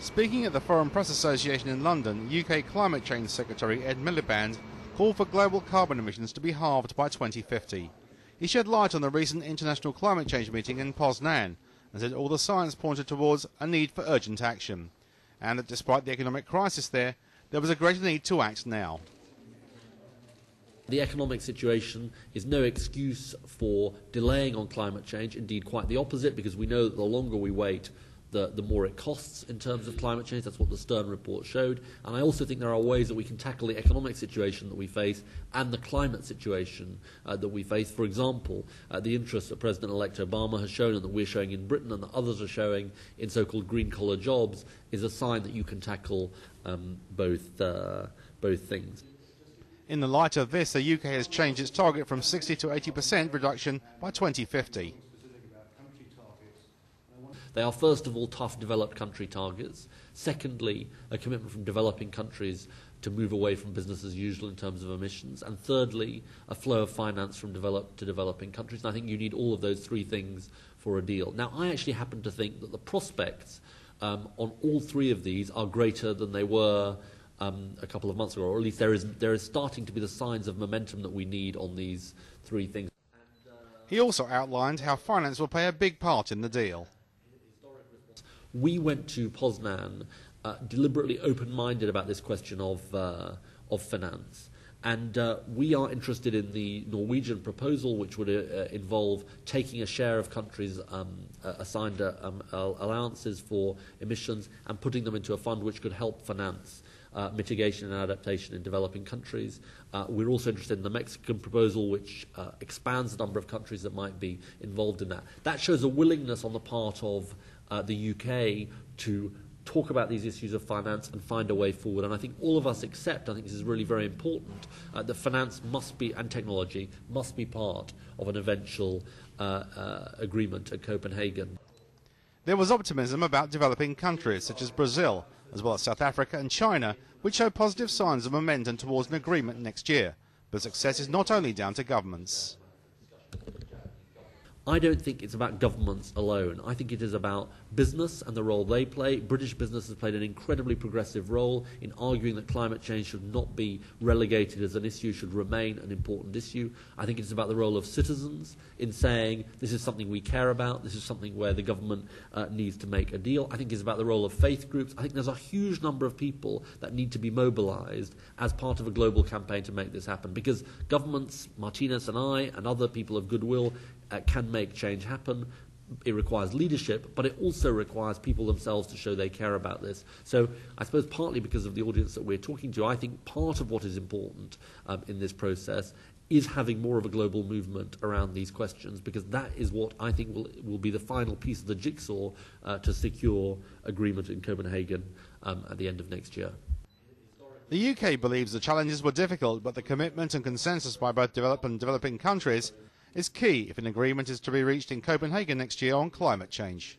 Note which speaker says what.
Speaker 1: Speaking at the Foreign Press Association in London, UK Climate Change Secretary Ed Miliband called for global carbon emissions to be halved by 2050. He shed light on the recent international climate change meeting in Poznan and said all the science pointed towards a need for urgent action, and that despite the economic crisis there was a greater need to act now.
Speaker 2: The economic situation is no excuse for delaying on climate change, indeed quite the opposite, because we know that the longer we wait, the more it costs in terms of climate change. That's what the Stern report showed. And I also think there are ways that we can tackle the economic situation that we face and the climate situation that we face. For example, the interest that President-elect Obama has shown and that we're showing in Britain and that others are showing in so-called green-collar jobs is a sign that you can tackle both things.
Speaker 1: In the light of this, the UK has changed its target from 60 to 80% reduction by 2050.
Speaker 2: They are, first of all, tough developed country targets. Secondly, a commitment from developing countries to move away from business as usual in terms of emissions. And thirdly, a flow of finance from developed to developing countries. And I think you need all of those three things for a deal. Now, I actually happen to think that the prospects on all three of these are greater than they were a couple of months ago, or at least there is starting to be the signs of momentum that we need on these three things.
Speaker 1: He also outlined how finance will play a big part in the deal.
Speaker 2: We went to Poznan deliberately open-minded about this question of finance. And we are interested in the Norwegian proposal, which would involve taking a share of countries' assigned allowances for emissions and putting them into a fund which could help finance mitigation and adaptation in developing countries. We're also interested in the Mexican proposal, which expands the number of countries that might be involved in that. That shows a willingness on the part of the UK to talk about these issues of finance and find a way forward. And I think all of us accept, I think this is really very important, that finance must be, and technology, must be part of an eventual agreement at Copenhagen.
Speaker 1: There was optimism about developing countries such as Brazil, as well as South Africa and China, which show positive signs of momentum towards an agreement next year. But success is not only down to governments.
Speaker 2: I don't think it's about governments alone. I think it is about business and the role they play. British business has played an incredibly progressive role in arguing that climate change should not be relegated as an issue, should remain an important issue. I think it's about the role of citizens in saying this is something we care about, this is something where the government needs to make a deal. I think it's about the role of faith groups. I think there's a huge number of people that need to be mobilised as part of a global campaign to make this happen, because governments, Martinez and I and other people of goodwill, can make change happen. It requires leadership, but it also requires people themselves to show they care about this. So I suppose partly because of the audience that we're talking to, I think part of what is important in this process is having more of a global movement around these questions, because that is what I think will be the final piece of the jigsaw to secure agreement in Copenhagen at the end of next year.
Speaker 1: The UK believes the challenges were difficult, but the commitment and consensus by both developed and developing countries is key if an agreement is to be reached in Copenhagen next year on climate change.